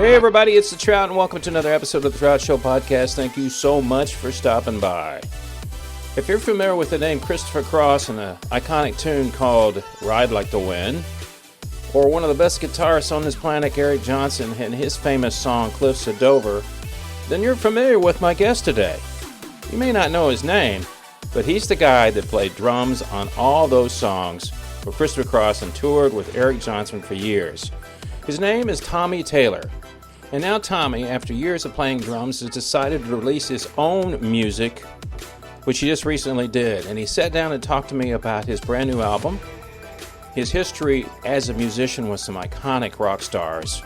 Hey everybody, it's The Trout and welcome to another episode of The Trout Show podcast. Thank you so much for stopping by. If you're familiar with the name Christopher Cross and an iconic tune called Ride Like the Wind, or one of the best guitarists on this planet, Eric Johnson, and his famous song Cliffs of Dover, then you're familiar with my guest today. You may not know his name, but he's the guy that played drums on all those songs for Christopher Cross and toured with Eric Johnson for years. His name is Tommy Taylor. And now Tommy, after years of playing drums, has decided to release his own music, which he just recently did. And he sat down and talked to me about his brand new album, his history as a musician with some iconic rock stars,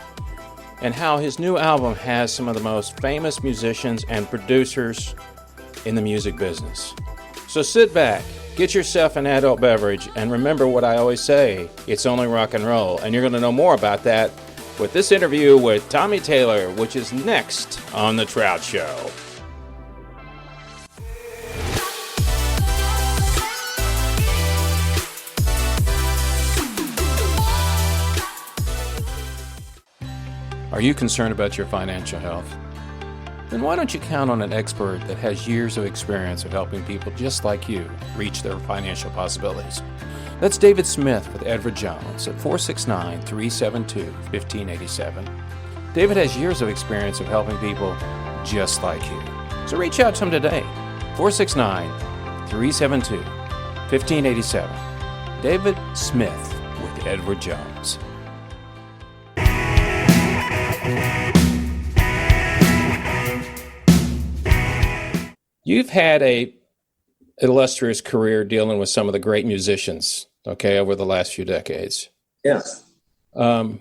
and how his new album has some of the most famous musicians and producers in the music business. So sit back, get yourself an adult beverage, and remember what I always say, it's only rock and roll. And you're going to know more about that with this interview with Tommy Taylor, which is next on The Trout Show. Are you concerned about your financial health? Then why don't you count on an expert that has years of experience of helping people just like you reach their financial possibilities? That's David Smith with Edward Jones at 469-372-1587. David has years of experience of helping people just like you. So reach out to him today, 469-372-1587. David Smith with Edward Jones. You've had a illustrious career dealing with some of the great musicians, okay, over the last few decades. Yes. What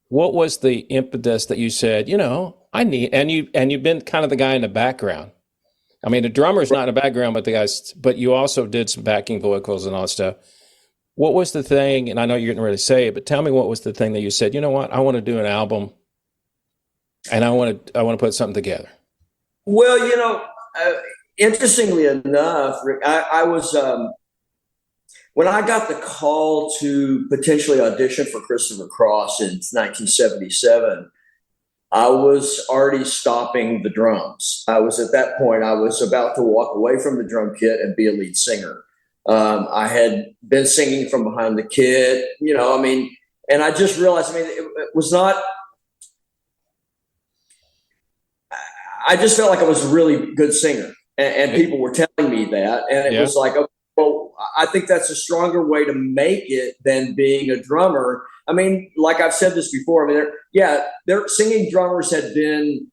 was the impetus that you said, you know, I need, and you've been kind of the guy in the background. I mean, the drummer's not in the background, but you also did some backing vocals and all that stuff. What was the thing, and I know you didn't really say it, but tell me what was the thing that you said, you know what, I want to do an album and I want to put something together. Well, you know, interestingly enough, Rick, I was, when I got the call to potentially audition for Christopher Cross in 1977, I was already stopping the drums. I was at that point, I was about to walk away from the drum kit and be a lead singer. I had been singing from behind the kit, you know, I mean, and I just realized, I mean, it was not, I just felt like I was a really good singer, and people were telling me that, and it was like, okay, well, I think that's a stronger way to make it than being a drummer. I mean, like I've said this before, I mean, their singing drummers had been,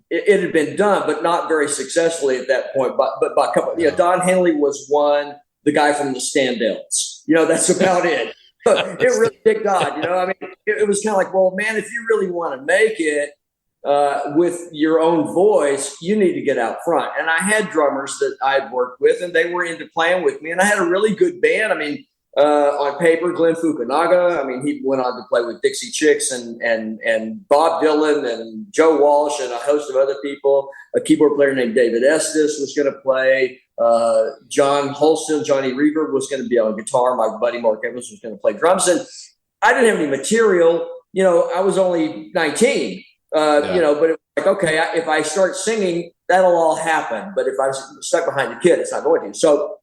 it had been done, but not very successfully at that point. But by a couple, Don Henley was one, the guy from the Standells, you know, that's about it. It really did God, you know, I mean, it was kind of like, well, man, if you really want to make it, with your own voice, you need to get out front. And I had drummers that I'd worked with, and they were into playing with me. And I had a really good band. I mean, on paper, Glenn Fukunaga. I mean, he went on to play with Dixie Chicks and Bob Dylan and Joe Walsh and a host of other people. A keyboard player named David Estes was going to play. John Holston, Johnny Reaver was going to be on guitar. My buddy Mark Evans was going to play drums. And I didn't have any material. You know, I was only 19. You know, but it was like, okay, if I start singing, that'll all happen. But if I'm stuck behind the kid, it's not going to. So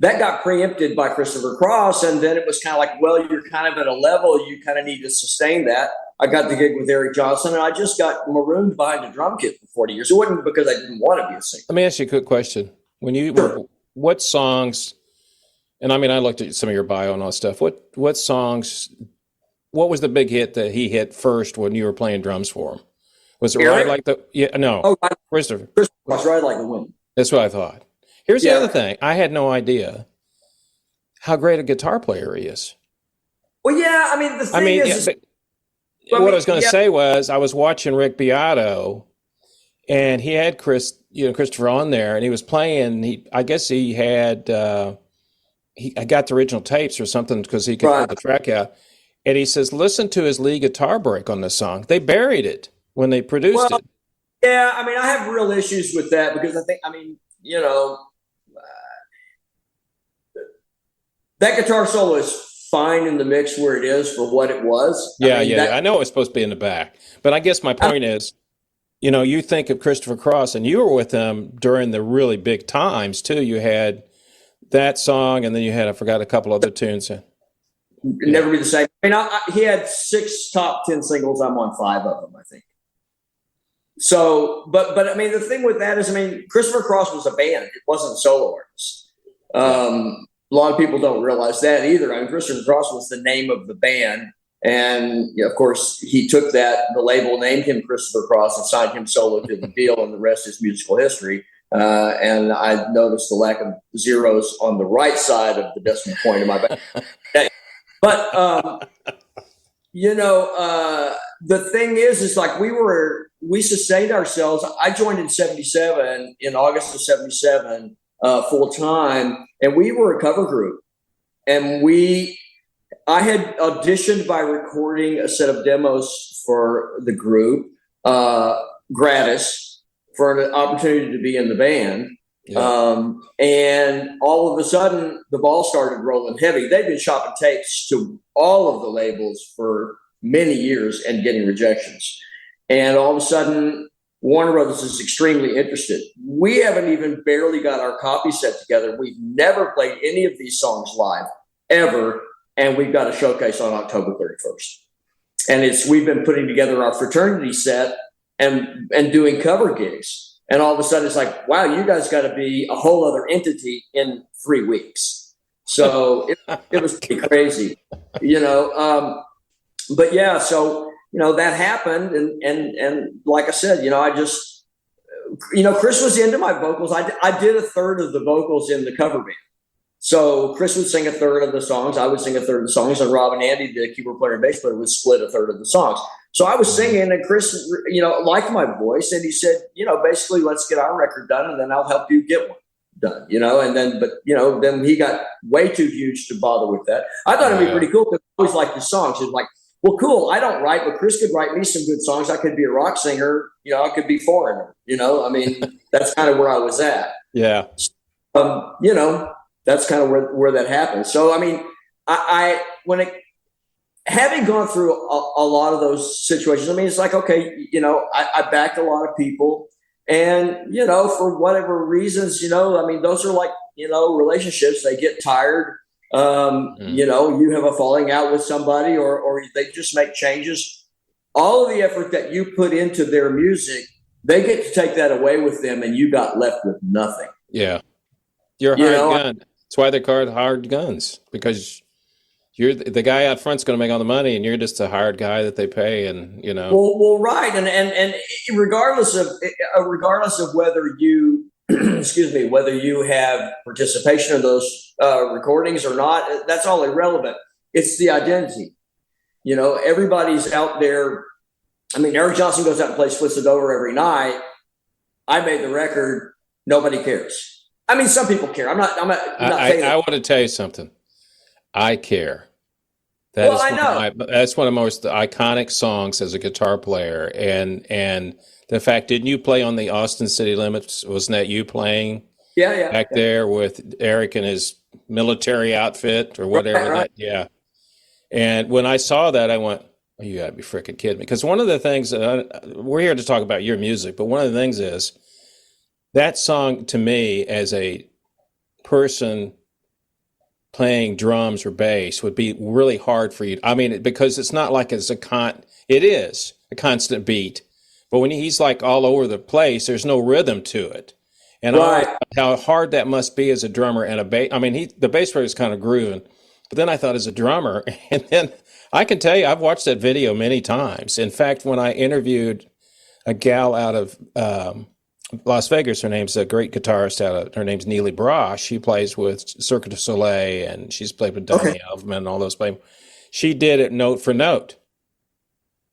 that got preempted by Christopher Cross. And then it was kind of like, well, you're kind of at a level, you kind of need to sustain that. I got the gig with Eric Johnson, and I just got marooned behind a drum kit for 40 years. It wasn't because I didn't want to be a singer. Let me ask you a quick question. What songs, and I mean, I looked at some of your bio and all that stuff. What songs, what was the big hit that he hit first when you were playing drums for him? Was it Ride Like the... Yeah, no. Oh, Christopher was Ride Like the Wind. That's what I thought. Here's the other thing. I had no idea how great a guitar player he is. Well, yeah, I mean, the thing is... what I was going to say was, I was watching Rick Beato, and he had Christopher on there, and he was playing. I guess he had... I got the original tapes or something because he could pull the track out. And he says, listen to his lead guitar break on this song. They buried it when they produced it. Yeah, I mean, I have real issues with that because I think, I mean, that guitar solo is fine in the mix where it is for what it was. I know it was supposed to be in the back, but I guess my point is, you think of Christopher Cross, and you were with them during the really big times too. You had that song, and then you had, I forgot, a couple other tunes. Never Be the Same. He had 6 top 10 singles. I'm on 5 of them, I think. So, but the thing with that is, Christopher Cross was a band. It wasn't a solo artist. A lot of people don't realize that either. Christopher Cross was the name of the band. And of course, he took that, the label named him Christopher Cross and signed him solo to the deal, and the rest is musical history. And I noticed the lack of zeros on the right side of the decimal point of my back. But, the thing is like we sustained ourselves. I joined in 77, in August of 77, full time, and we were a cover group. And I had auditioned by recording a set of demos for the group, gratis, for an opportunity to be in the band. Yeah. And all of a sudden, the ball started rolling heavy. They'd been shopping tapes to all of the labels for many years and getting rejections. And all of a sudden, Warner Brothers is extremely interested. We haven't even barely got our copy set together. We've never played any of these songs live, ever. And we've got a showcase on October 31st. And we've been putting together our fraternity set and doing cover gigs. And all of a sudden it's like, wow, you guys got to be a whole other entity in 3 weeks. So it was pretty crazy, but yeah, so, that happened. And like I said, I just, Chris was into my vocals. I did a third of the vocals in the cover band. So Chris would sing a third of the songs. I would sing a third of the songs, and Rob and Andy, the keyboard player and bass player, would split a third of the songs. So I was singing, and Chris, liked my voice, and he said, basically, let's get our record done, and then I'll help you get one done, and then he got way too huge to bother with that. I thought it'd be pretty cool because I always liked his songs. It's like, well, cool. I don't write, but Chris could write me some good songs. I could be a rock singer. I could be Foreigner. That's kind of where I was at. Yeah. That's kind of where that happened. So, having gone through a lot of those situations, it's like, okay, I backed a lot of people, and, for whatever reasons, those are like, relationships. They get tired. You have a falling out with somebody, or they just make changes. All of the effort that you put into their music, they get to take that away with them, and you got left with nothing. Yeah. You're a hired gun. That's why they're called hired guns, because you're the guy out front's going to make all the money, and you're just a hired guy that they pay, and Well, right, and regardless of whether you, whether you have participation in those recordings or not, that's all irrelevant. It's the identity. Everybody's out there. Eric Johnson goes out and plays Splits It Over every night. I made the record. Nobody cares. Some people care. I'm not saying I want to tell you something. I care. I know. That's one of the most iconic songs as a guitar player. And the fact, didn't you play on the Austin City Limits? Wasn't that you playing? Yeah. Back there with Eric in his military outfit or whatever. Right. Yeah. And when I saw that, I went, oh, you gotta be freaking kidding me. Because one of the things, we're here to talk about your music, but one of the things is, that song, to me, as a person playing drums or bass, would be really hard for you. Because it's not like it is a constant beat. But when he's like all over the place, there's no rhythm to it. And how hard that must be as a drummer and a bass. The bass player is kind of grooving. But then I thought, as a drummer, and then I can tell you, I've watched that video many times. In fact, when I interviewed a gal out of Las Vegas, her name's a great guitarist her name's Neely Brosh. She plays with Cirque du Soleil, and she's played with Donny Elfman and all those people. She did it note for note.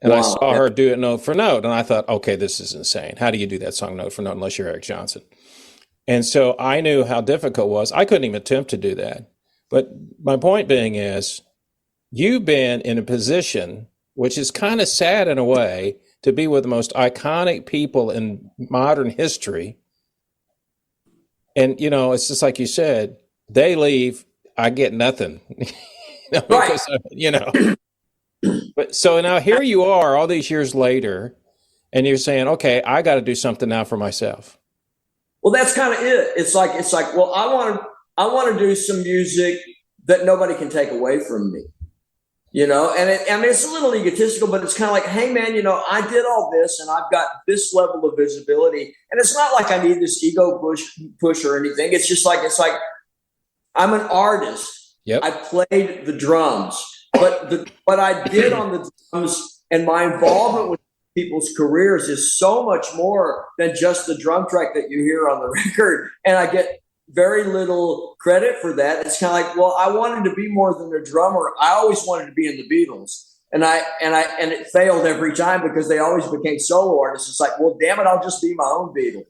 And I saw her do it note for note, and I thought, okay, this is insane. How do you do that song note for note unless you're Eric Johnson? And so I knew how difficult it was. I couldn't even attempt to do that. But my point being is, you've been in a position, which is kind of sad in a way, to be with the most iconic people in modern history. And, it's just like you said, they leave, I get nothing. Right. But so now here you are all these years later, and you're saying, okay, I got to do something now for myself. Well, that's kind of it. It's like, well, I want to do some music that nobody can take away from me, and it's a little egotistical, but it's kind of like, hey man, I did all this and I've got this level of visibility, and it's not like I need this ego push or anything. It's just like, I'm an artist. Yep. I played the drums, but what I did on the drums and my involvement with people's careers is so much more than just the drum track that you hear on the record. And I get very little credit for that. It's kind of like, well, I wanted to be more than a drummer. I always wanted to be in the Beatles. And it failed every time because they always became solo artists. It's like, well, damn it, I'll just be my own Beatles,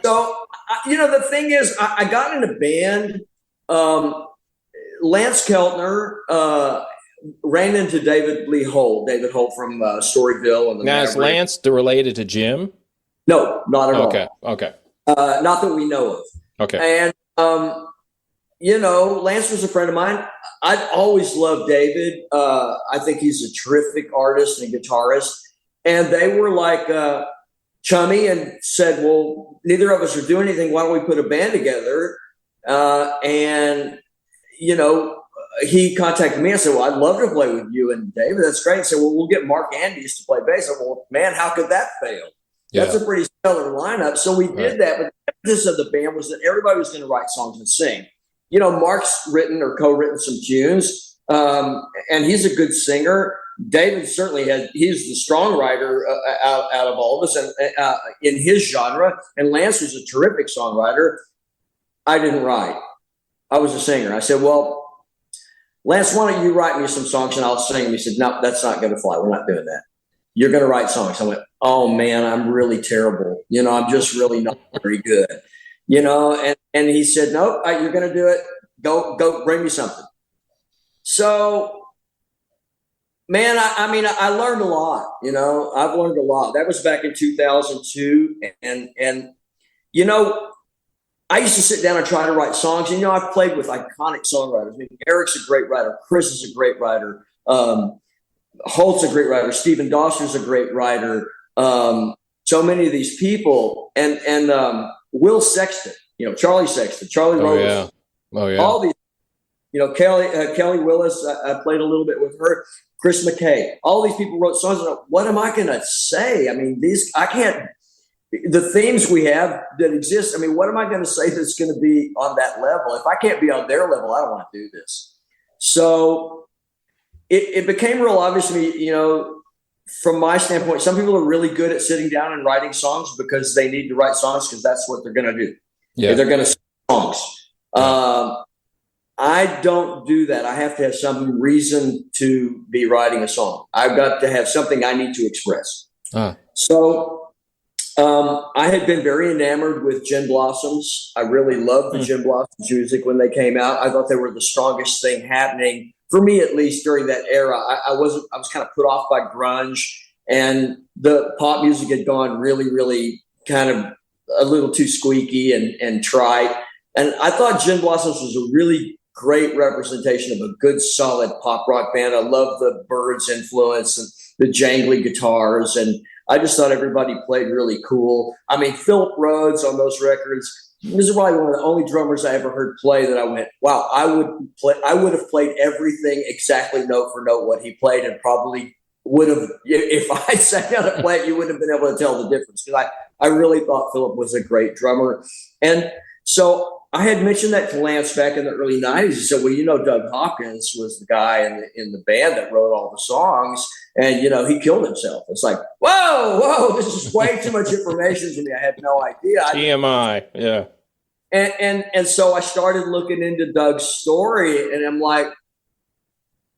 So, the thing is, I got in a band. Lance Keltner ran into David Holt from Storyville. And now, is Lance related to Jim? No, not at all. Okay. Not that we know of. Okay. And, Lance was a friend of mine. I've always loved David. I think he's a terrific artist and guitarist. And they were like chummy and said, well, neither of us are doing anything. Why don't we put a band together? He contacted me and said, well, I'd love to play with you and David. That's great. He said, well, we'll get Mark Andrews to play bass. I said, well, man, how could that fail? Yeah. That's a pretty stellar lineup. So we did that. But the emphasis of the band was that everybody was going to write songs and sing. Mark's written or co-written some tunes, and he's a good singer. David certainly he's the songwriter out of all of us and in his genre. And Lance was a terrific songwriter. I didn't write. I was a singer. I said, well, Lance, why don't you write me some songs and I'll sing them? He said, no, that's not going to fly. We're not doing that. You're going to write songs. I went, oh man, I'm really terrible. I'm just really not very good, and he said, nope, you're going to do it. Go bring me something. So, man, I learned a lot, I've learned a lot. That was back in 2002. And I used to sit down and try to write songs. And, I've played with iconic songwriters. I mean, Eric's a great writer. Chris is a great writer. Holt's a great writer. Stephen Doster's a great writer. So many of these people. And Will Sexton, Charlie Sexton, Charlie Rose. Oh, yeah. All these, Kelly Willis, I played a little bit with her. Chris McKay. All these people wrote songs. And what am I going to say? I mean, I can't. The themes we have that exist, I mean, what am I going to say that's going to be on that level? If I can't be on their level, I don't want to do this. So it became real obvious to me, from my standpoint, some people are really good at sitting down and writing songs because they need to write songs because that's what they're going to do. Yeah. They're going to sing songs. I don't do that. I have to have some reason to be writing a song. I've got to have something I need to express. So I had been very enamored with Gin Blossoms. I really loved the Gin Blossoms music when they came out. I thought they were the strongest thing happening, for me at least, during that era. I was kind of put off by grunge, and the pop music had gone really, really kind of a little too squeaky and trite. And I thought Gin Blossoms was a really great representation of a good, solid pop rock band. I love the Byrds influence and the jangly guitars, and I just thought everybody played really cool. I mean, Philip Rhodes on those records, this is probably one of the only drummers I ever heard play that I went, wow, I would have played everything exactly note for note what he played, and probably would have, if I sat down to play it, you wouldn't have been able to tell the difference, because I really thought Philip was a great drummer. And so I had mentioned that to Lance back in the early 90s. He said, well, Doug Hopkins was the guy in the band that wrote all the songs, and, he killed himself. It's like, whoa, this is way too much information to me. I had no idea. TMI, yeah. And so I started looking into Doug's story, and I'm like,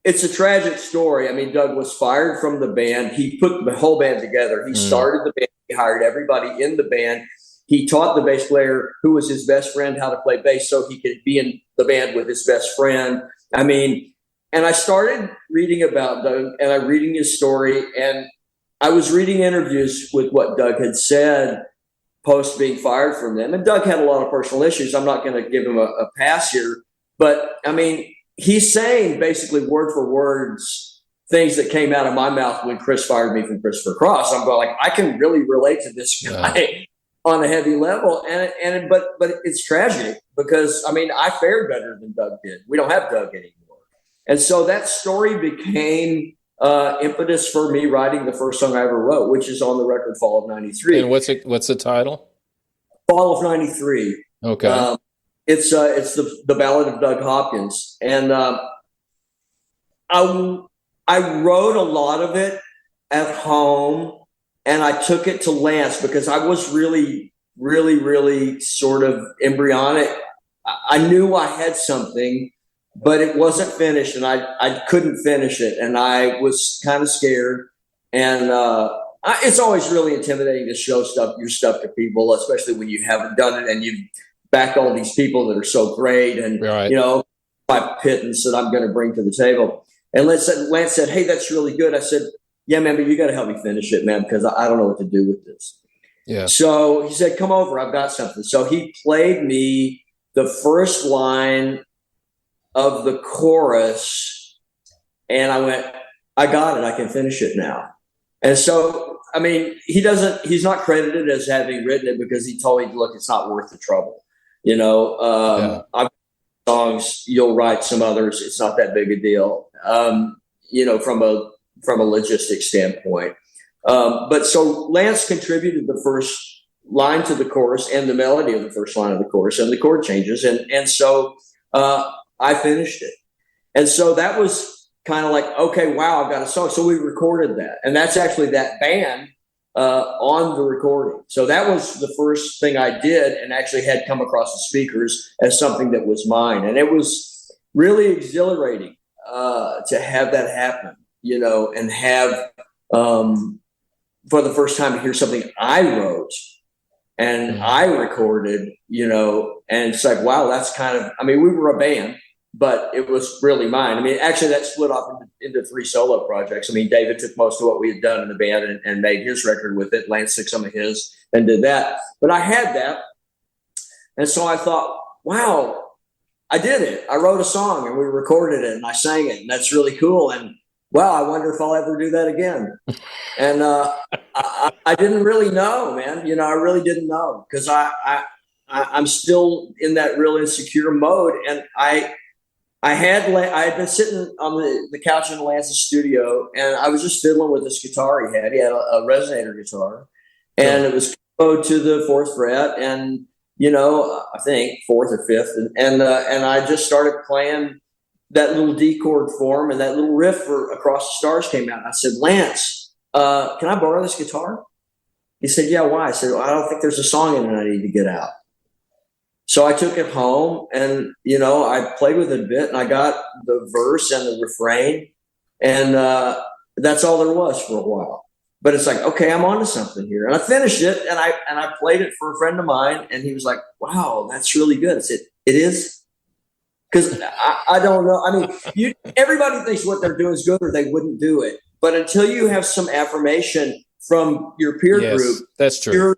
it's a tragic story. I mean, Doug was fired from the band. He put the whole band together. He started the band. He hired everybody in the band. He taught the bass player, who was his best friend, how to play bass so he could be in the band with his best friend. I mean, and I started reading about Doug, and I'm reading his story, and I was reading interviews with what Doug had said post being fired from them. And Doug had a lot of personal issues. I'm not going to give him a pass here, but I mean, he's saying basically word for words things that came out of my mouth when Chris fired me from Christopher Cross. I'm going like, I can really relate to this guy on a heavy level. But it's tragic because, I mean, I fared better than Doug did. We don't have Doug anymore. And so that story became impetus for me writing the first song I ever wrote, which is on the record Fall of 93. And what's the title? Fall of 93. Okay. It's the Ballad of Doug Hopkins. And I wrote a lot of it at home, and I took it to Lance because I was really, really, really sort of embryonic. I knew I had something, but it wasn't finished, and I couldn't finish it, and I was kind of scared. And it's always really intimidating to show your stuff to people, especially when you haven't done it and you've backed all these people that are so great, and my pittance that I'm going to bring to the table. And Lance said, "Hey, that's really good." I said, "Yeah, man, but you got to help me finish it, man, because I don't know what to do with this." Yeah. So he said, "Come over, I've got something." So he played me the first line of the chorus, and I went, "I got it. I can finish it now." And so, I mean, he's not credited as having written it because he told me, "Look, it's not worth the trouble." I've songs, you'll write some others. It's not that big a deal, from a logistics standpoint. But so Lance contributed the first line to the chorus and the melody of the first line of the chorus and the chord changes. And so I finished it. And so that was kind of like, okay, wow, I've got a song. So we recorded that. And that's actually that band on the recording. So that was the first thing I did and actually had come across the speakers as something that was mine. And it was really exhilarating to have that happen, and have for the first time to hear something I wrote and I recorded, and it's like, wow, that's kind of, I mean, we were a band, but it was really mine. I mean, actually that split off into 3 solo projects. I mean, David took most of what we had done in the band and made his record with it. Lance took some of his and did that. But I had that. And so I thought, wow, I did it. I wrote a song and we recorded it and I sang it. And that's really cool. And wow, I wonder if I'll ever do that again. And I didn't really know, man. I really didn't know because I'm still in that real insecure mode. And I had been sitting on the couch in Lance's studio, and I was just fiddling with this guitar he had. He had a resonator guitar, and it was code to the 4th fret, and I think 4th or 5th, and I just started playing that little D chord form, and that little riff for Across the Stars came out. And I said, "Lance, can I borrow this guitar?" He said, "Yeah, why?" I said, "Well, I don't think there's a song in it I need to get out." So I took it home and, I played with it a bit and I got the verse and the refrain and that's all there was for a while. But it's like, okay, I'm onto something here. And I finished it and I played it for a friend of mine and he was like, "Wow, that's really good." I said, "It is?" Because I don't know. I mean, everybody thinks what they're doing is good or they wouldn't do it. But until you have some affirmation from your peer group, that's true.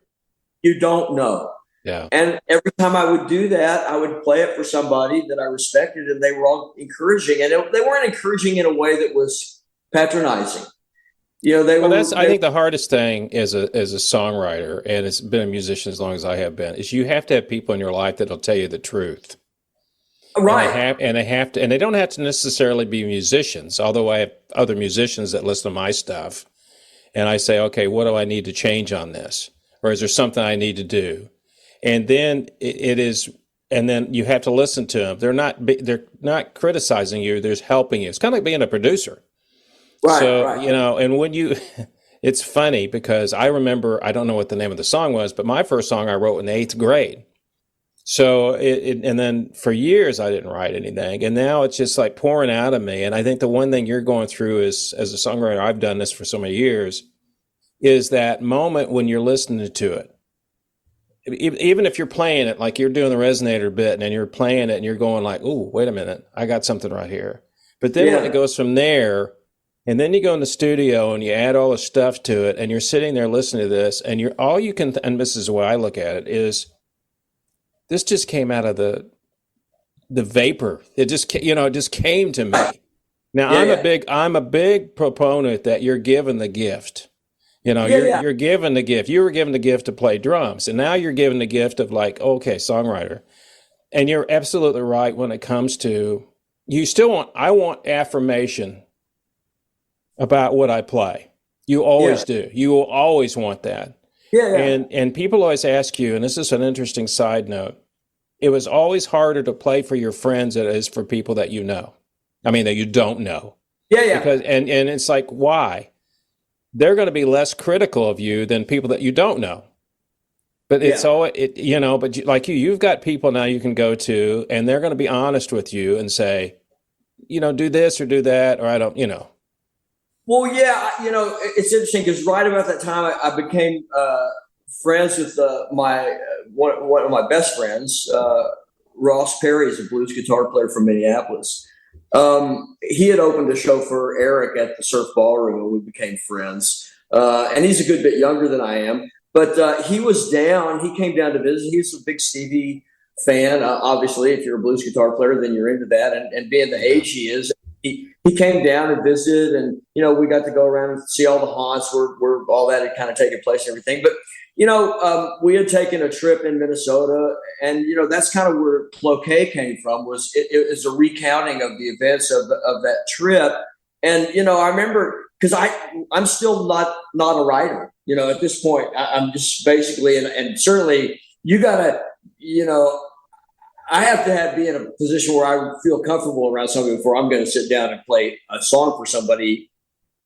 You don't know. Yeah. And every time I would do that, I would play it for somebody that I respected, and they were all encouraging. And they weren't encouraging in a way that was patronizing. I think the hardest thing as a songwriter, and it's been a musician as long as I have been, is you have to have people in your life that'll tell you the truth. Right. And they don't have to necessarily be musicians, although I have other musicians that listen to my stuff. And I say, okay, what do I need to change on this? Or is there something I need to do? And then and then you have to listen to them. They're not criticizing you. They're helping you. It's kind of like being a producer. Right. So, right. And when it's funny because I remember, I don't know what the name of the song was, but my first song I wrote in the 8th grade. So and then for years I didn't write anything. And now it's just like pouring out of me. And I think the one thing you're going through is, as a songwriter, I've done this for so many years, is that moment when you're listening to it. Even if you're playing it, like you're doing the resonator bit and you're playing it and you're going like, "Ooh, wait a minute, I got something right here." But then when it goes from there, and then you go in the studio and you add all the stuff to it and you're sitting there listening to this and and this is the way I look at it, is this just came out of the the vapor. It just, it just came to me. Now I'm a big proponent that you're given the gift. You're given the gift. You were given the gift to play drums, and now you're given the gift of songwriter. And you're absolutely right when it comes to, I want affirmation about what I play. You always do. You will always want that. Yeah. And people always ask you, and this is an interesting side note, it was always harder to play for your friends than it is for people that you know. I mean, that you don't know. Yeah. Because, and it's like, why? They're going to be less critical of you than people that you don't know. But it's you've got people now you can go to, and they're going to be honest with you and say, do this or do that, or I don't, Well, yeah, it's interesting because right about that time, I became friends with one of my best friends, Ross Perry, is a blues guitar player from Minneapolis. He had opened a show for Eric at the Surf Ballroom, and we became friends. And he's a good bit younger than I am, but he was down. He came down to visit. He's a big Stevie fan. Obviously, if you're a blues guitar player, then you're into that. And being the age he is, he came down and visited, and we got to go around and see all the haunts where all that had kind of taken place and everything. But we had taken a trip in Minnesota, and that's kind of where Cloquet came from. Was it was a recounting of the events of that trip, and I remember because I'm still not a writer. At this point, I'm just basically, and certainly you gotta, I have to be in a position where I feel comfortable around somebody before I'm going to sit down and play a song for somebody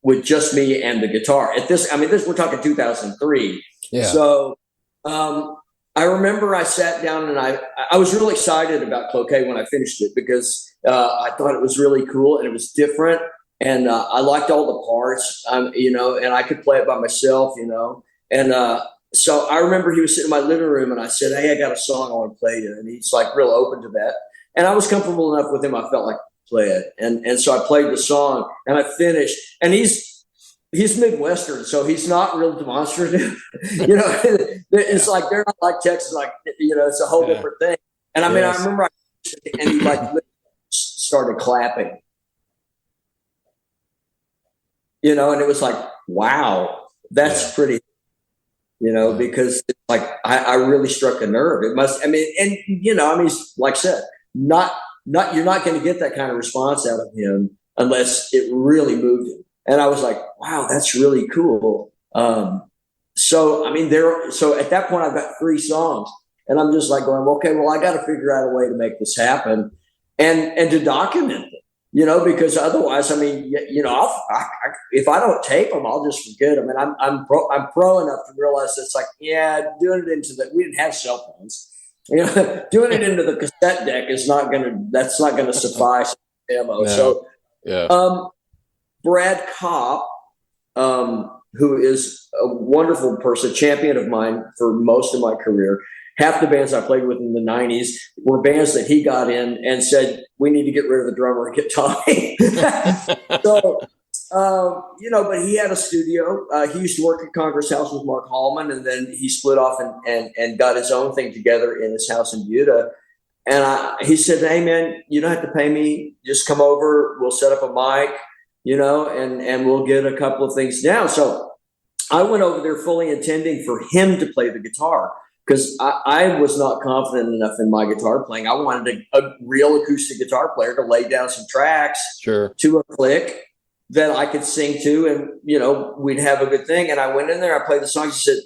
with just me and the guitar. We're talking 2003. Yeah. So I remember I sat down and I was really excited about Cloquet when I finished it because I thought it was really cool and it was different. And I liked all the parts, and I could play it by myself, and so I remember he was sitting in my living room and I said, "Hey, I got a song I want to play you." And he's like real open to that. And I was comfortable enough with him. I felt like play it. And so I played the song and I finished, and he's Midwestern. So he's not real demonstrative, it's like, they're not like Texas, like, it's a whole different thing. And I remember and he started clapping, and it was like, wow, that's pretty, because it's like I really struck a nerve. It must, like I said, not you're not going to get that kind of response out of him unless it really moved him. And I was like, wow, that's really cool. So at that point I've got 3 songs, and I'm just like going, okay, well, I got to figure out a way to make this happen and to document it. Because otherwise, if I don't tape them, I'll just forget them. And I'm pro enough to realize it's like, doing it we didn't have cell phones. Doing it into the cassette deck that's not gonna suffice demo. No. So, Brad Kopp, who is a wonderful person, champion of mine for most of my career. Half the bands I played with in the 90s were bands that he got in and said, we need to get rid of the drummer and get Tommy. So, but he had a studio. He used to work at Congress House with Mark Hallman, and then he split off and got his own thing together in his house in Buda. And he said, hey, man, you don't have to pay me. Just come over. We'll set up a mic, and we'll get a couple of things down. So I went over there fully intending for him to play the guitar, because I was not confident enough in my guitar playing. I wanted a real acoustic guitar player to lay down some tracks to a click that I could sing to, and, we'd have a good thing. And I went in there, I played the song. He said,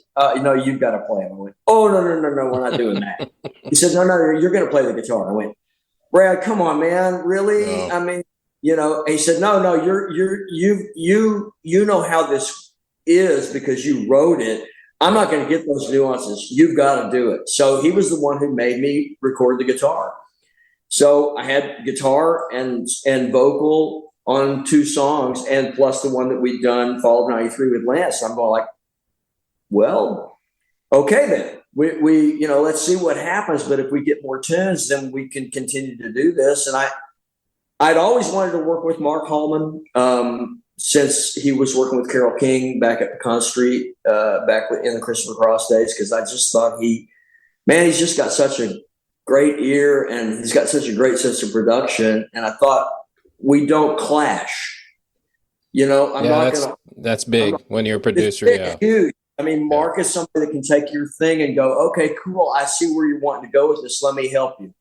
you've got to play them. I went, oh, no, we're not doing that. He said, no, you're going to play the guitar. I went, Brad, come on, man. Really? No. He said, no, you know how this is because you wrote it. I'm not going to get those nuances. You've got to do it. So he was the one who made me record the guitar. So I had guitar and vocal on 2 songs, and plus the one that we'd done, Fall of '93 with Lance. I'm going like, well, okay then. We let's see what happens. But if we get more tunes, then we can continue to do this. And I'd always wanted to work with Mark Hallman. Since he was working with Carole King back at Pecan Street, back in the Christopher Cross days, because I just thought he's just got such a great ear, and he's got such a great sense of production. And I thought, we don't clash. You know, that's big when you're a producer. It's huge. I mean, Mark is somebody that can take your thing and go, okay, cool. I see where you're wanting to go with this. Let me help you.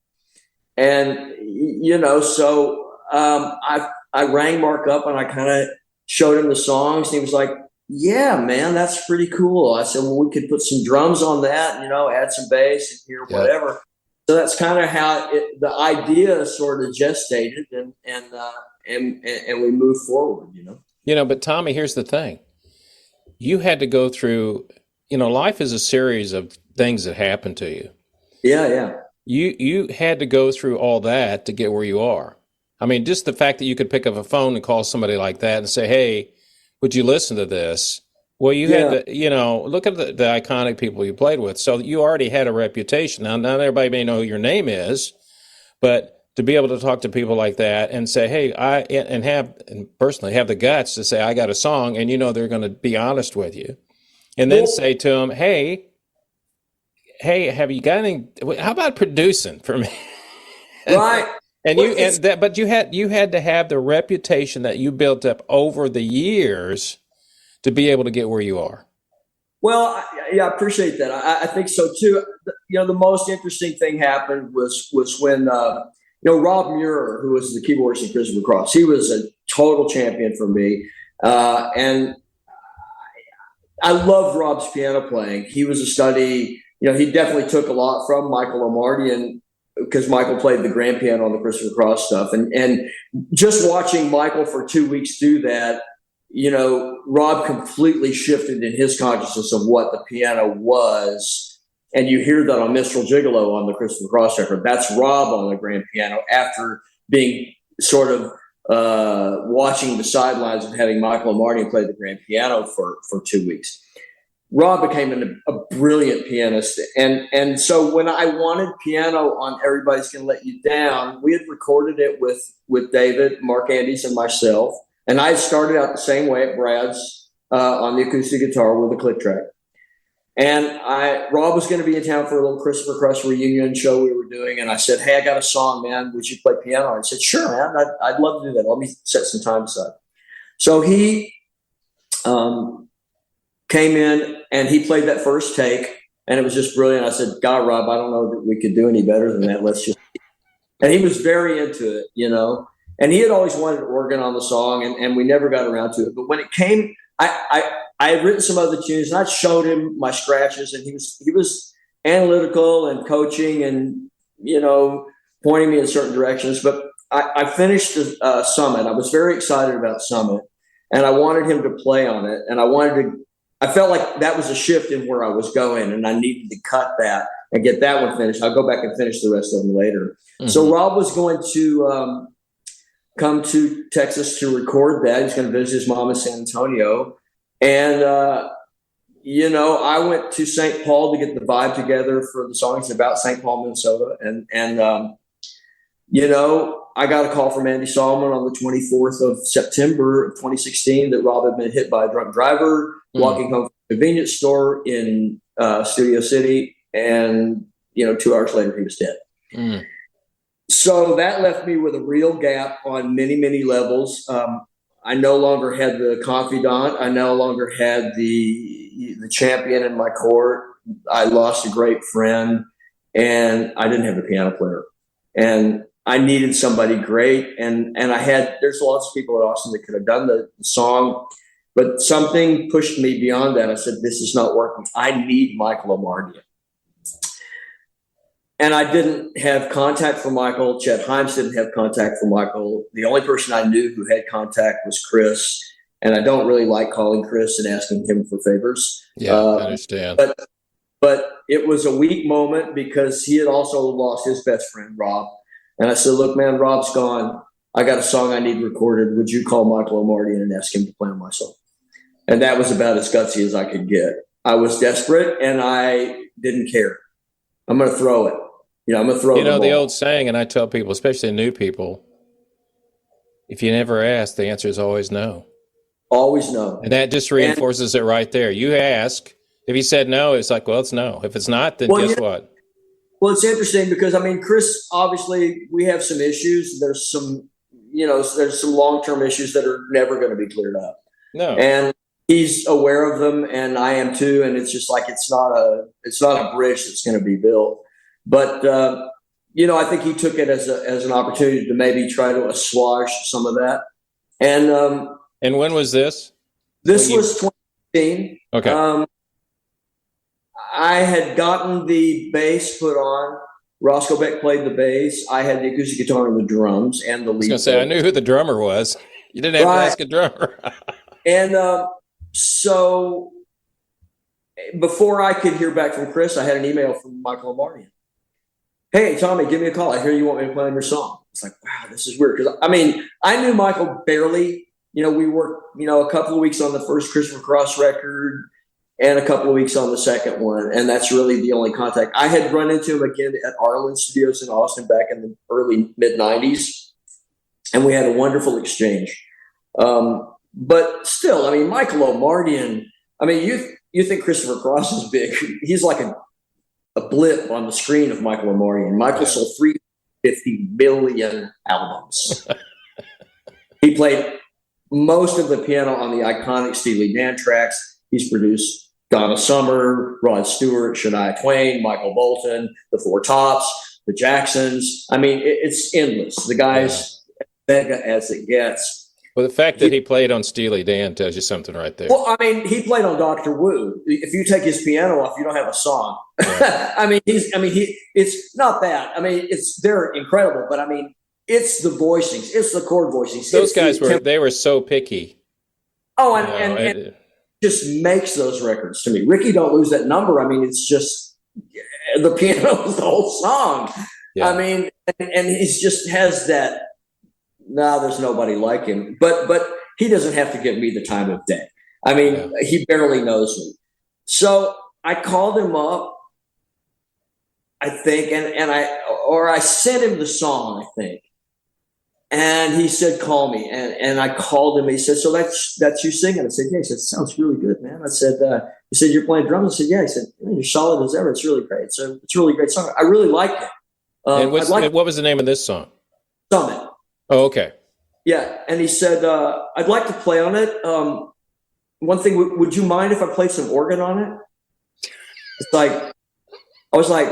And, you know, so I rang Mark up and I kind of showed him the songs. And he was like, yeah, man, that's pretty cool. I said, well, we could put some drums on that, you know, add some bass and here, whatever. So that's kind of how the idea sort of gestated, and we moved forward, you know. You know, but Tommy, here's the thing. You had to go through, you know, life is a series of things that happen to you. Yeah. You had to go through all that to get where you are. I mean, just the fact that you could pick up a phone and call somebody like that and say, hey, would you listen to this? Well, you had to, you know, look at the iconic people you played with. So you already had a reputation. Now, not everybody may know who your name is, but to be able to talk to people like that and say, hey, and personally have the guts to say, I got a song, and you know they're going to be honest with you. And then say to them, hey, have you got any, how about producing for me? Right. But you had to have the reputation that you built up over the years to be able to get where you are. Well, I appreciate that. I think so too. You know, the most interesting thing happened was when you know, Rob Muir, who was the keyboardist in Christopher Cross, he was a total champion for me, and I loved Rob's piano playing. He was a study. You know, he definitely took a lot from Michael Omartian, because Michael played the grand piano on the Christopher Cross stuff, and just watching Michael for 2 weeks do that. You know, Rob completely shifted in his consciousness of what the piano was. And you hear that on Minstrel Gigolo on the Christopher Cross record. That's Rob on the grand piano after being sort of watching the sidelines of having Michael Omartian play the grand piano for 2 weeks. Rob became a brilliant pianist. And so when I wanted piano on Everybody's Gonna Let You Down, we had recorded it with David, Mark Andes, and myself. And I started out the same way at Brad's on the acoustic guitar with a click track. And Rob was going to be in town for a little Christopher Cross reunion show we were doing. And I said, hey, I got a song, man. Would you play piano? And he said, sure, man. I'd love to do that. Let me set some time aside. So he came in and he played that first take. And it was just brilliant. I said, God, Rob, I don't know that we could do any better than that. Let's just. And he was very into it, you know. And he had always wanted organ on the song, and we never got around to it. But when it came, I had written some other tunes, and I showed him my scratches, and he was analytical and coaching and, you know, pointing me in certain directions. But I finished Summit. I was very excited about Summit, and I wanted him to play on it. And I felt like that was a shift in where I was going, and I needed to cut that and get that one finished. I'll go back and finish the rest of them later. Mm-hmm. So Rob was going to come to Texas to record that. He's going to visit his mom in San Antonio. And, you know, I went to St. Paul to get the vibe together for the song. It's about St. Paul, Minnesota. And you know, I got a call from Andy Solomon on the 24th of September of 2016 that Rob had been hit by a drunk driver walking home from a convenience store in Studio City. And, you know, 2 hours later, he was dead. Mm. So that left me with a real gap on many, many levels. I no longer had the confidant. I no longer had the champion in my court. I lost a great friend, and I didn't have a piano player. And I needed somebody great. And there's lots of people at Austin that could have done the song, but something pushed me beyond that. I said, this is not working. I need Michael Omartian. And I didn't have contact for Michael. Chet Himes didn't have contact for Michael. The only person I knew who had contact was Chris. And I don't really like calling Chris and asking him for favors. Yeah, I understand. But it was a weak moment because he had also lost his best friend, Rob. And I said, look, man, Rob's gone. I got a song I need recorded. Would you call Michael Omartian and ask him to play on my song? And that was about as gutsy as I could get. I was desperate and I didn't care. I'm going to throw it. You know, I'm going to throw it. You know, the old saying, and I tell people, especially new people, if you never ask, the answer is always no. Always no. And that just reinforces it right there. You ask. If he said no, it's like, well, it's no. If it's not, then guess what? Well, it's interesting because, I mean, Chris, obviously we have some issues. There's some long-term issues that are never going to be cleared up. No. And he's aware of them, and I am too. And it's just like, it's not a bridge that's going to be built. But, I think he took it as an opportunity to maybe try to assuage some of that. And when was this? This was 2015. Okay. I had gotten the bass put on. Roscoe Beck played the bass. I had the acoustic guitar and the drums and the lead. I was going to say, I knew who the drummer was. You didn't have to ask a drummer. And so before I could hear back from Chris, I had an email from Michael Omartian. Hey, Tommy, give me a call. I hear you want me to play on your song. It's like, wow, this is weird. Because, I mean, I knew Michael barely. We worked, a couple of weeks on the first Christopher Cross record and a couple of weeks on the second one. And that's really the only contact. I had run into him again at Arlen Studios in Austin back in the early mid-90s. And we had a wonderful exchange. But still, I mean, Michael Omartian, I mean, you think Christopher Cross is big. He's like a blip on the screen of Michael Omartian. Michael sold 350 million albums. He played most of the piano on the iconic Steely Dan tracks. He's produced Donna Summer, Rod Stewart, Shania Twain, Michael Bolton, the Four Tops, the Jacksons. I mean, it's endless. The guy's mega as it gets. Well, the fact that he played on Steely Dan tells you something right there. Well, I mean, he played on Dr. Wu. If you take his piano off, you don't have a song. Yeah. It's not that. I mean, they're incredible, but I mean, it's the voicings, it's the chord voicings. Those guys were so picky. Oh, and it just makes those records to me. Ricky Don't Lose That Number. I mean, it's just the piano is the whole song. Yeah. I mean, and he just has that. No, there's nobody like him. But he doesn't have to give me the time of day. I mean, he barely knows me. So I called him up, I think, and I sent him the song, I think. And he said, call me. And I called him. He said, so that's you singing? I said, yeah. He said, sounds really good, man. I said, he said, you're playing drums? I said, yeah. He said, you're solid as ever. It's really great. So it's a really great song. I really liked it. And what was the name of this song? Summit. Oh, okay. Yeah. And he said, I'd like to play on it. One thing, would you mind if I played some organ on it? It's like, I was like,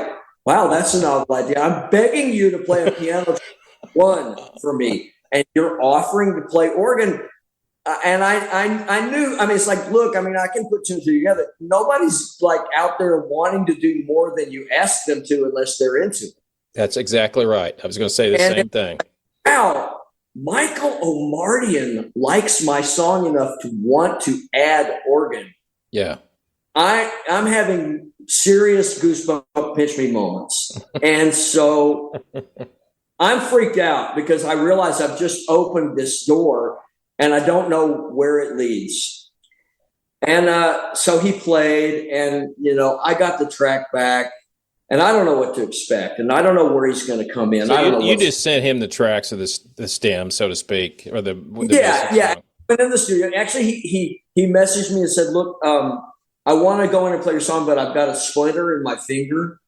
wow, that's a novel idea. I'm begging you to play a piano one for me, and you're offering to play organ. And I knew, I mean, it's like, look, I mean, I can put two and two together. Nobody's like out there wanting to do more than you ask them to unless they're into it. That's exactly right. I was going to say the same thing. Wow, Michael Omartian likes my song enough to want to add organ. Yeah. I'm having serious goosebump pinch me moments. And so I'm freaked out because I realize I've just opened this door and I don't know where it leads. And so he played and, I got the track back. And I don't know what to expect, and I don't know where he's going to come in. So you just sent him the tracks of the stem, so to speak, or the yeah. But in the studio, actually, he messaged me and said, "Look, I want to go in and play your song, but I've got a splinter in my finger,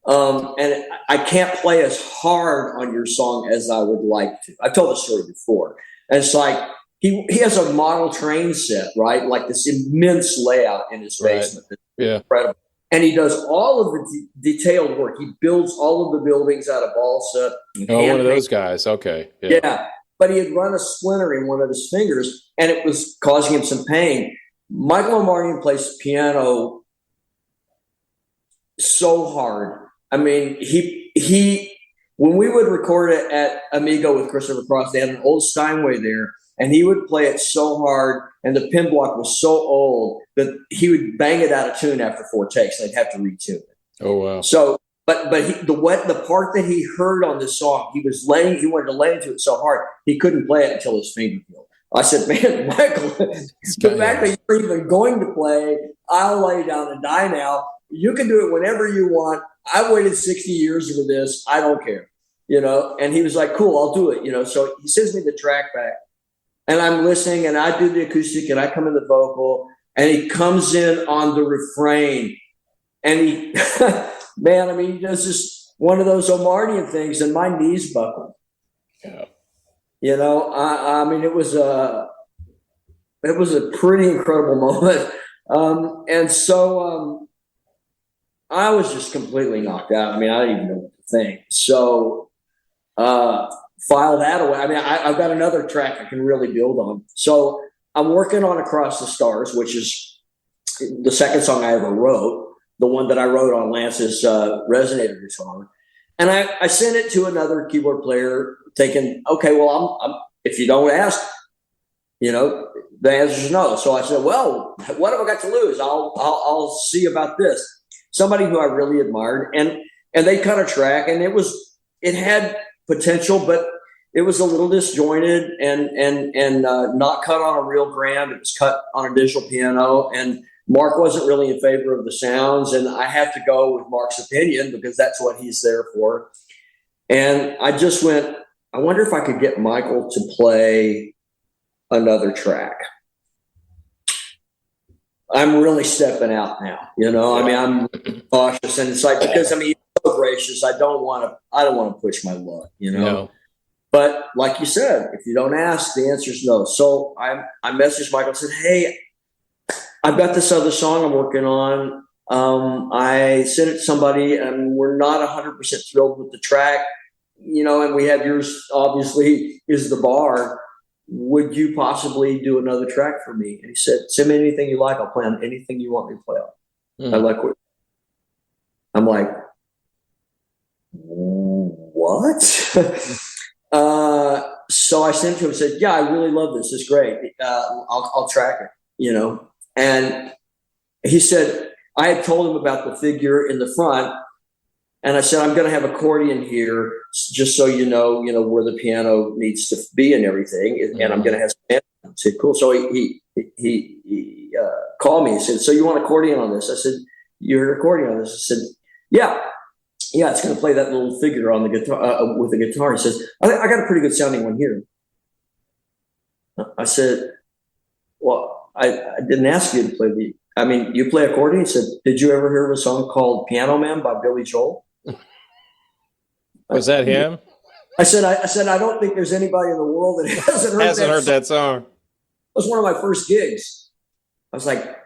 and I can't play as hard on your song as I would like to." I've told the story before, and it's like he has a model train set, right? Like this immense layout in his basement. Right. Yeah, incredible. And he does all of the detailed work. He builds all of the buildings out of balsa. Oh, one of those guys. Okay. Yeah. But he had run a splinter in one of his fingers, and it was causing him some pain. Michael Omartian plays piano so hard. I mean, he when we would record it at Amigo with Christopher Cross, they had an old Steinway there, and he would play it so hard, and the pin block was so old that he would bang it out of tune after 4 takes. They'd have to retune it. Oh wow! So, but the part that he heard on this song, he wanted to lay into it so hard he couldn't play it until his finger healed. I said, "Man, Michael, the fact that you're even going to play, I'll lay down and die now. You can do it whenever you want. I've waited 60 years for this. I don't care, And he was like, "Cool, I'll do it." So he sends me the track back. And I'm listening, and I do the acoustic, and I come in the vocal, and he comes in on the refrain, and he, man, I mean, he does this one of those Omardian things, and my knees buckled. Yeah. You know, I mean, it was a pretty incredible moment. And so I was just completely knocked out. I mean, I didn't even know what to think. So file that away. I mean, I've got another track I can really build on. So I'm working on Across the Stars, which is the second song I ever wrote, the one that I wrote on Lance's resonator guitar. And I sent it to another keyboard player thinking, okay, well, I'm if you don't ask, you know, the answer is no. So I said, well, what have I got to lose? I'll see about this. Somebody who I really admired, and they cut a track, and it had potential, but it was a little disjointed and not cut on a real grand. It was cut on a digital piano, and Mark wasn't really in favor of the sounds, and I had to go with Mark's opinion because that's what he's there for. And I just went, I wonder if I could get Michael to play another track. I'm really stepping out now, you know. I mean, I'm cautious, and it's like, because I mean, you're so gracious. I don't want to push my luck, you know. No. But like you said, if you don't ask, the answer is no. So I messaged Michael and said, hey, I've got this other song I'm working on. I sent it to somebody, and we're not 100% thrilled with the track, you know, and we have yours, obviously, is the bar. Would you possibly do another track for me? And he said, send me anything you like. I'll play on anything you want me to play on. I like what. I'm like, what? So I sent it to him and said, yeah, I really love this. It's great. I'll track it, you know. And he said, I had told him about the figure in the front. And I said, I'm going to have accordion here, just so you know where the piano needs to be and everything. And I'm going to have some. I said, cool. So he called me and said, so you want accordion on this? I said, you heard accordion on this? I said, yeah, it's going to play that little figure on the guitar with the guitar. He says, I got a pretty good sounding one here. I said, well, I didn't ask you to play you play accordion? He said, did you ever hear of a song called Piano Man by Billy Joel? Was that him? I said, I don't think there's anybody in the world that hasn't heard that song. It was one of my first gigs. I was like,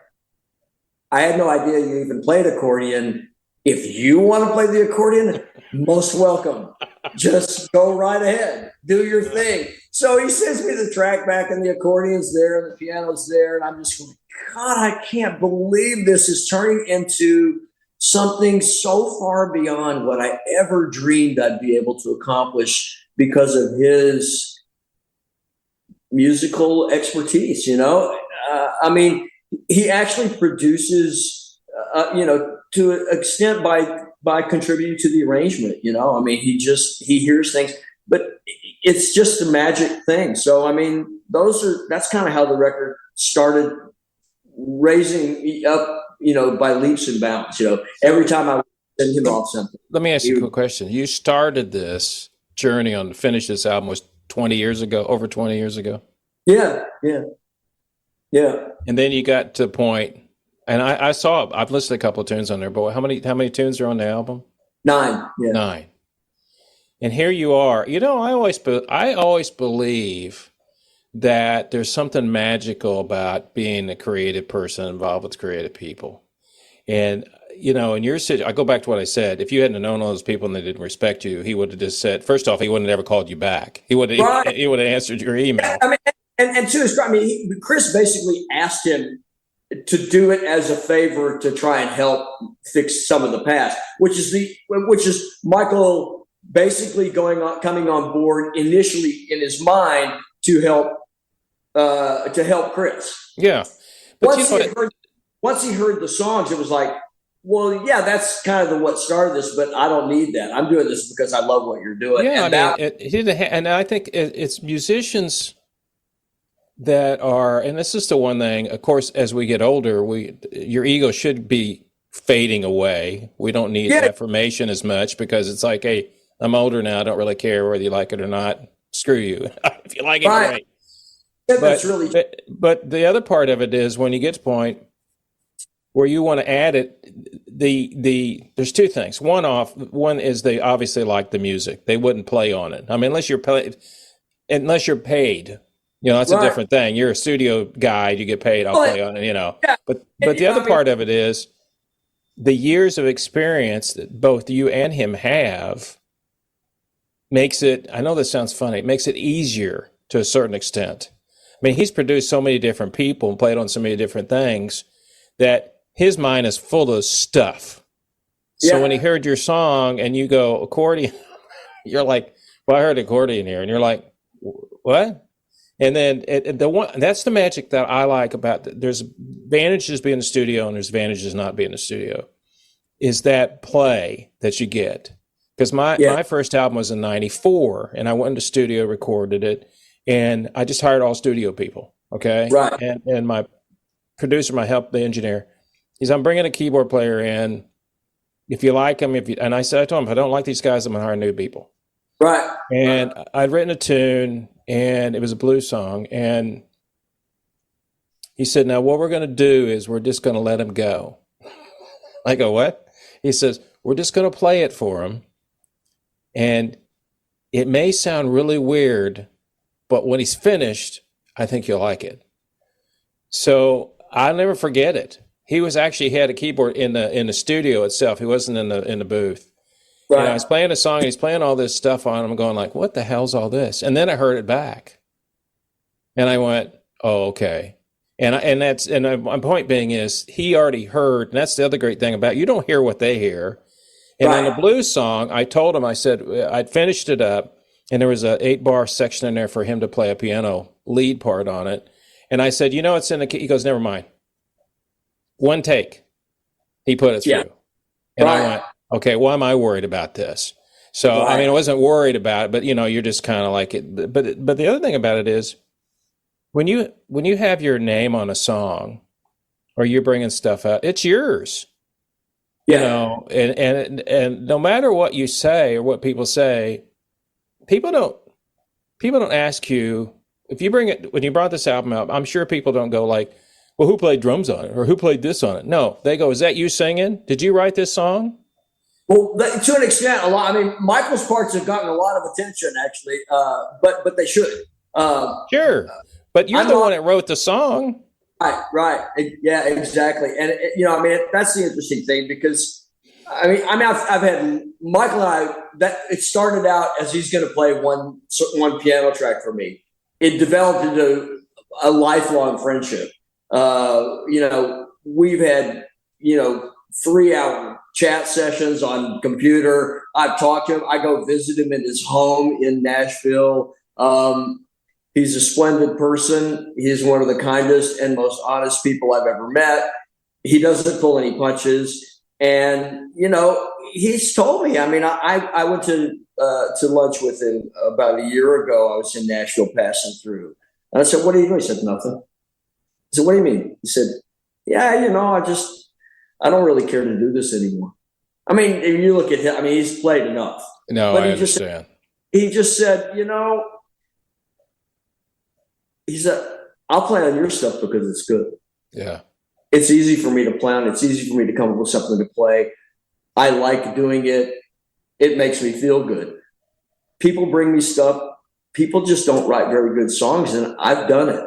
I had no idea you even played accordion. If you want to play the accordion, most welcome. Just go right ahead. Do your thing. So he sends me the track back, and the accordion's there, and the piano's there, and I'm just going, God, I can't believe this is turning into something so far beyond what I ever dreamed I'd be able to accomplish because of his musical expertise, you know? I mean, he actually produces, to an extent by contributing to the arrangement, you know? I mean, he hears things, but it's just a magic thing. So, I mean, that's kind of how the record started raising up, you know, by leaps and bounds, you know, every time I would send him off something. Let me ask you a quick question. You started this journey on to finish this album was 20 years ago, over 20 years ago. Yeah. And then you got to the point, and I've listened to a couple of tunes on there, but how many tunes are on the album? 9. Yeah. 9. And here you are. You know, I always believe that there's something magical about being a creative person involved with creative people. And, you know, in your situation, I go back to what I said. If you hadn't known all those people and they didn't respect you, he would have just said, first off, he wouldn't have ever called you back. He would have answered your email. I mean, and two is, I mean, Chris basically asked him to do it as a favor to try and help fix some of the past, which is Michael basically coming on board initially in his mind to help Chris. Yeah. But once he heard the songs, it was like, well, yeah, that's kind of what started this, but I don't need that. I'm doing this because I love what you're doing. Yeah, and I think it's musicians that are, and this is the one thing, of course, as we get older, your ego should be fading away. We don't need affirmation as much because it's like, hey, I'm older now. I don't really care whether you like it or not. Screw you. If you like it, great. That's really. But the other part of it is when you get to the point, where you want to add it, there's two things. One is they obviously like the music. They wouldn't play on it. I mean, unless you're paid, that's a different thing. You're a studio guy, you get paid, I'll play on it, Yeah. But the other part of it is the years of experience that both you and him have makes it, I know this sounds funny, it makes it easier to a certain extent. I mean, he's produced so many different people and played on so many different things that his mind is full of stuff. So when he heard your song and you go accordion, you're like, well, I heard accordion here. And you're like, what? And then that's the magic that I like about there's advantages being in the studio and there's advantages not being in the studio, is that play that you get. Because my first album was in 94 and I went into studio, recorded it, and I just hired all studio people. Okay. Right. And my producer, the engineer, I'm bringing a keyboard player in. If you like them, and I told him, if I don't like these guys, I'm going to hire new people. Right. And I'd written a tune and it was a blues song. And he said, now what we're going to do is we're just going to let him go. I go, what? He says, we're just going to play it for him. And it may sound really weird, but when he's finished, I think you'll like it. So I'll never forget it. He had a keyboard in the studio itself. He wasn't in the booth. Right. I was playing a song and he's playing all this stuff on him, going like, what the hell's all this? And then I heard it back. And I went, oh, okay. And my point being is he already heard, and that's the other great thing about it. You don't hear what they hear. And on the blues song, I told him, I said, I'd finished it up and there was a 8-bar section in there for him to play a piano lead part on it. And I said, it's in the key. He goes, never mind. One take. He put it through. Yeah. And I went, okay, why am I worried about this? So, I mean, I wasn't worried about it, but you're just kind of like it. But the other thing about it is when you have your name on a song or you're bringing stuff out, it's yours. And no matter what you say or what people say, people don't ask you if you bring it, when you brought this album out, I'm sure people don't go like, well, who played drums on it or who played this on it? No, they go, is that you singing? Did you write this song? Well, to an extent, a lot. I mean, Michael's parts have gotten a lot of attention, actually, but they should. Sure, but you're the one that wrote the song. Right. Yeah, exactly. And that's the interesting thing because I've had Michael and I. That it started out as he's going to play one piano track for me. It developed into a lifelong friendship. We've had 3-hour chat sessions on computer. I've talked to him. I go visit him in his home in Nashville. He's a splendid person. He's one of the kindest and most honest people I've ever met. He doesn't pull any punches. And, he's told me, I went to lunch with him about a year ago. I was in Nashville passing through. And I said, what are you doing? He said, nothing. I said, what do you mean? He said, yeah, I don't really care to do this anymore. I mean, if you look at him, he's played enough. No, but I understand. He just said, he said, I'll play on your stuff because it's good. Yeah. It's easy for me to play on. It's easy for me to come up with something to play. I like doing it. It makes me feel good. People bring me stuff. People just don't write very good songs, and I've done it.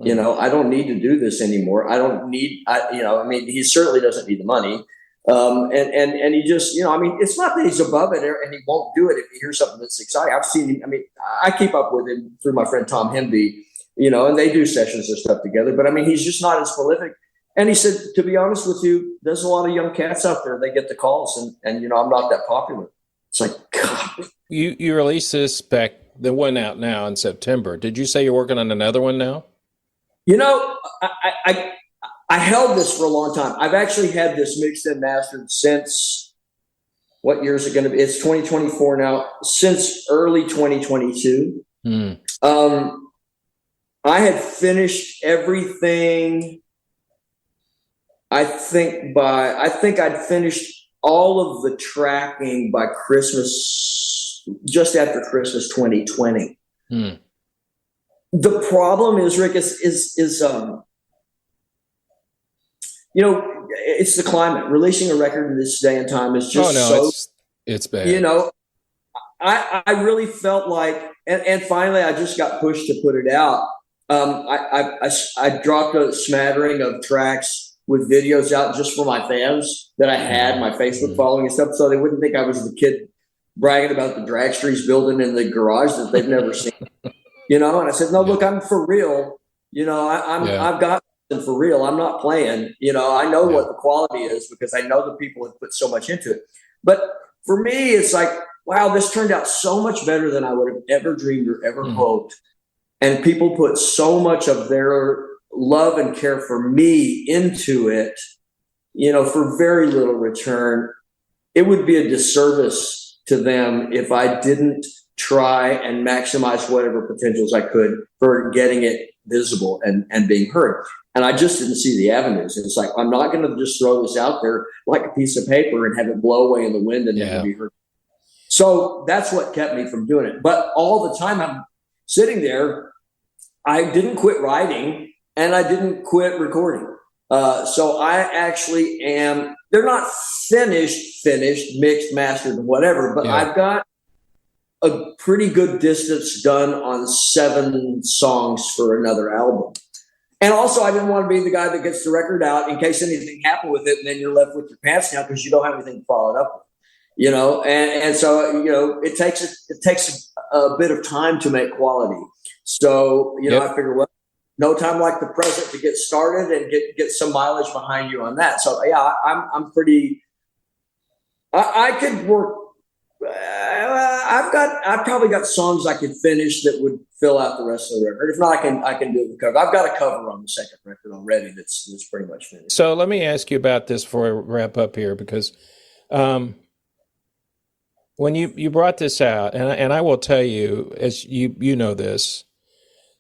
I don't need to do this anymore. I don't need, he certainly doesn't need the money. And he just, it's not that he's above it and he won't do it if he hears something that's exciting. I've seen him. I keep up with him through my friend Don Henley, and they do sessions or stuff together, but he's just not as prolific. And he said, to be honest with you, there's a lot of young cats out there. They get the calls and I'm not that popular. It's like, God. You released this the one out now in September. Did you say you're working on another one now? I held this for a long time. I've actually had this mixed and mastered since, what year is it going to be? It's 2024 now, since early 2022. I had finished everything. I think I'd finished all of the tracking by Christmas, just after Christmas 2020. The problem is, Rick, it's the climate. Releasing a record in this day and time is just it's bad. You know, I really felt like, and finally I just got pushed to put it out. I dropped a smattering of tracks with videos out just for my fans that I had, my Facebook following and stuff, so they wouldn't think I was the kid bragging about the dragster he's building in the garage that they've never seen. You know, and I said, no, look, I'm for real. You know, I've got something for real. I'm not playing. You know, I know what the quality is because I know the people have put so much into it. But for me, it's like, wow, this turned out so much better than I would have ever dreamed or ever hoped. And people put so much of their love and care for me into it, you know, for very little return. It would be a disservice to them if I didn't try and maximize whatever potentials I could for getting it visible and being heard. And I just didn't see the avenues. And it's like, I'm not going to just throw this out there like a piece of paper and have it blow away in the wind and never be heard. So that's what kept me from doing it. But all the time I'm sitting there, I didn't quit writing and I didn't quit recording. So I actually am, they're not finished, mixed, mastered, whatever, but I've got a pretty good distance done on 7 songs for another album. And also, I didn't want to be the guy that gets the record out in case anything happened with it, and then you're left with your pants down because you don't have anything to follow it up with. You know, and so, you know, it takes a bit of time to make quality. So, you know, I figure, well, no time like the present to get started and get some mileage behind you on that. So, yeah, I'm pretty. I could work. I've probably got songs I could finish that would fill out the rest of the record. If not, I can do the cover. I've got a cover on the second record already that's pretty much finished. So let me ask you about this before I wrap up here, because when you brought this out, and I will tell you, as you know this,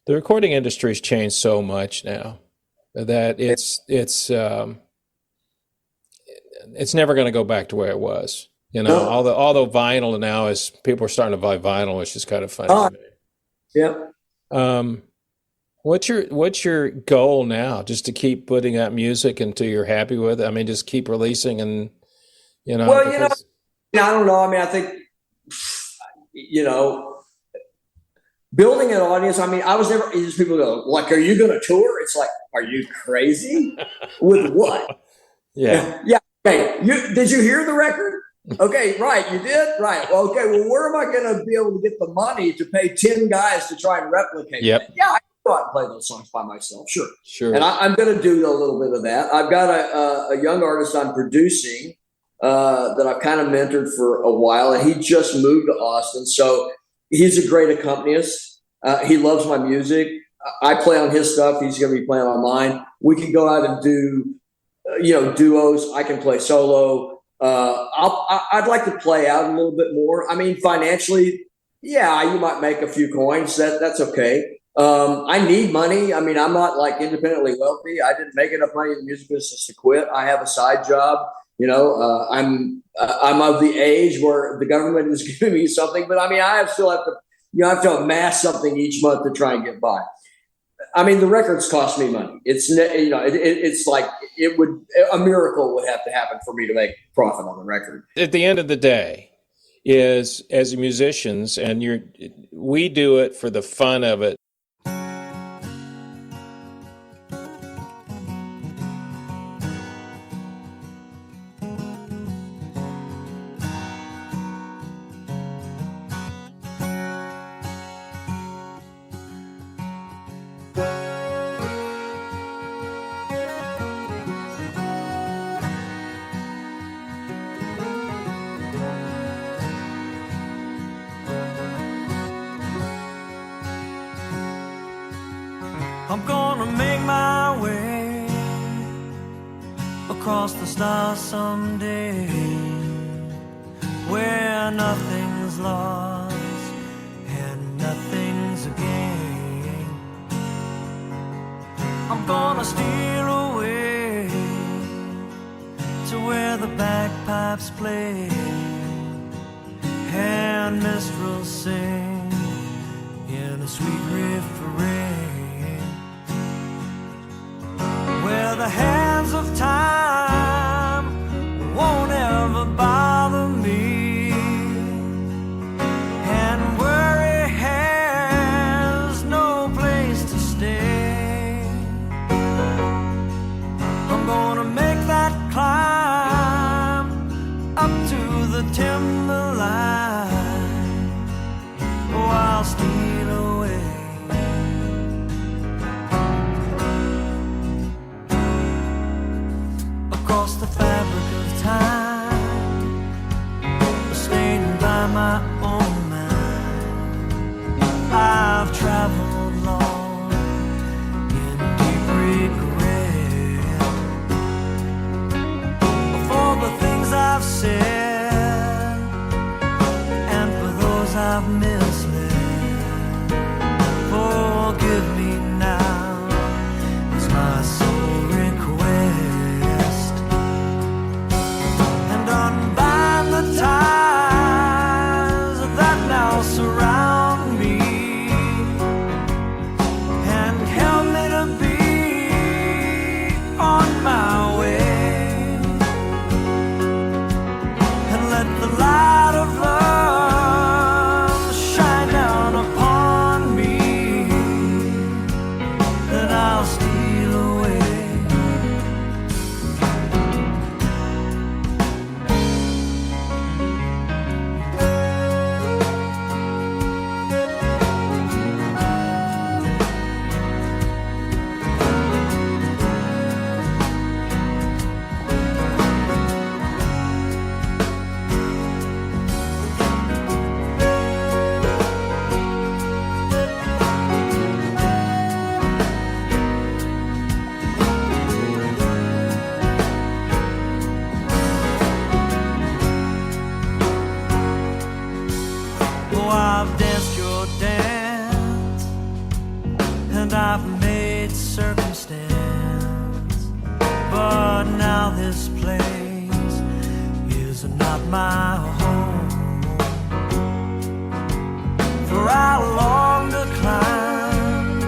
the recording industry has changed so much now that it's never going to go back to where it was. You know, although vinyl now is, people are starting to buy vinyl, which is kind of funny. To me. What's your goal now? Just to keep putting out music until you're happy with it? I mean, just keep releasing and, you know. Well, because, I don't know. I mean, I think, you know, building an audience. I mean, I was never, these people go, like, are you going to tour? It's like, are you crazy? With what? Yeah. Hey, did you hear the record? Okay, right. You did? Right. Well, okay. Well, where am I going to be able to get the money to pay 10 guys to try and replicate it? Yeah, I can go out and play those songs by myself. Sure. And I'm going to do a little bit of that. I've got a young artist I'm producing that I've kind of mentored for a while, and he just moved to Austin. So he's a great accompanist. He loves my music. I play on his stuff. He's going to be playing on mine. We can go out and do, duos. I can play solo. I'd like to play out a little bit more. I mean, financially, you might make a few coins. That's okay. I need money. I mean, I'm not like independently wealthy. I didn't make enough money in the music business to quit. I have a side job. I'm of the age where the government is giving me something, but I mean, I still have to amass something each month to try and get by. I mean, the records cost me money. It's like a miracle would have to happen for me to make profit on the record. At the end of the day, is as musicians, and we do it for the fun of it. I'm gonna make my way across the stars someday, where nothing's lost and nothing's a gain. I'm gonna steal away to where the bagpipes play and minstrels sing in a sweet refrain, where the hands of time up to the timberline. Oh, I'll steal away. Across the fabric of time, sustained by my own mind, I've traveled long in deep regret for the things I've said and for those I've misled. Forgive me now is my sole request, and unbind the ties that now surround me, and help me to be on my way, and let the light of love shine down upon me, that I'll steal away. Oh, I've danced your dance, and I've made circumstance, but now this place is not my home. For I long to climb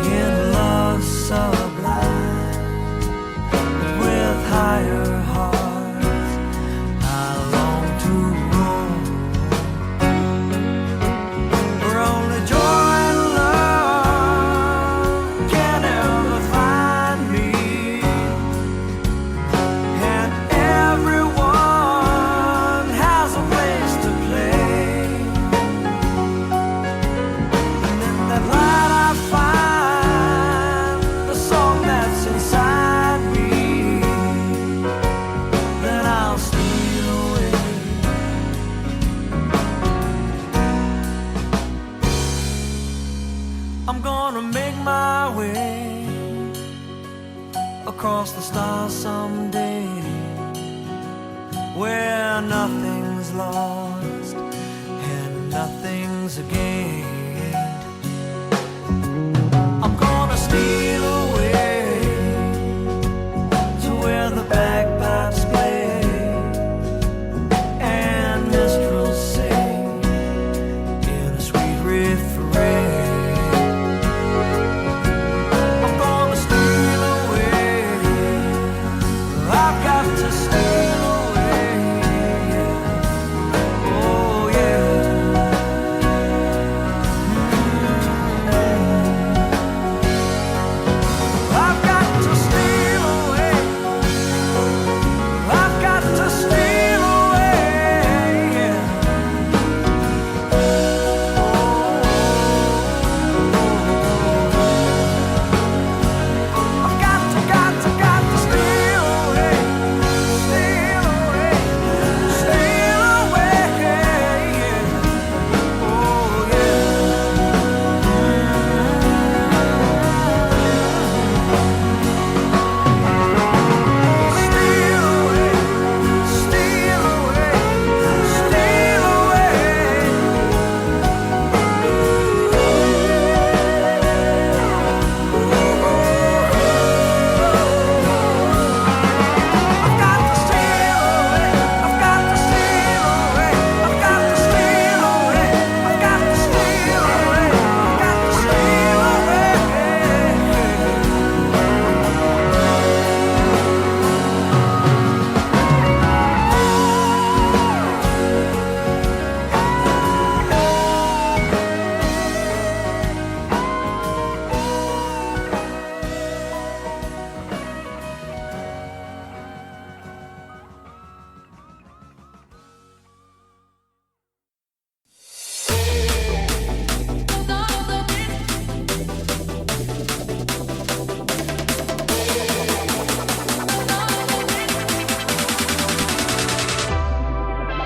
in love sublime, with higher hearts I long to roam, where only joy and love can ever find me, and everyone has a place to play, and in that light I find the song that's inside me, that I'll steal away. I'm gonna make my way across the stars someday, where nothing's lost and nothing's gained. I'm gonna steal away to where the bagpipes play and minstrels sing in a sweet refrain. I'm gonna steal away. I've got to steal away. Oh yeah.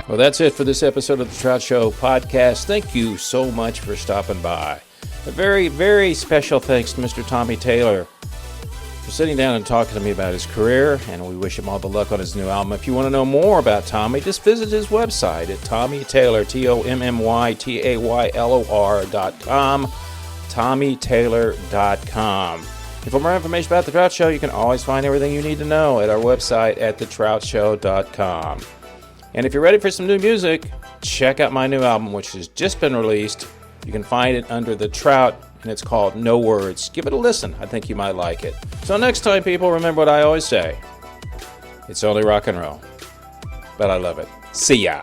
Well, that's it for this episode of the Trout Show podcast. Thank you so much for stopping by. A very, very special thanks to Mr. Tommy Taylor for sitting down and talking to me about his career, and we wish him all the luck on his new album. If you want to know more about Tommy, just visit his website at TommyTaylor, TommyTaylor.com, TommyTaylor.com. And for more information about The Trout Show, you can always find everything you need to know at our website at thetroutshow.com. And if you're ready for some new music, check out my new album, which has just been released. You can find it under The Trout, and it's called No Words. Give it a listen. I think you might like it. So next time, people, remember what I always say. It's only rock and roll, but I love it. See ya.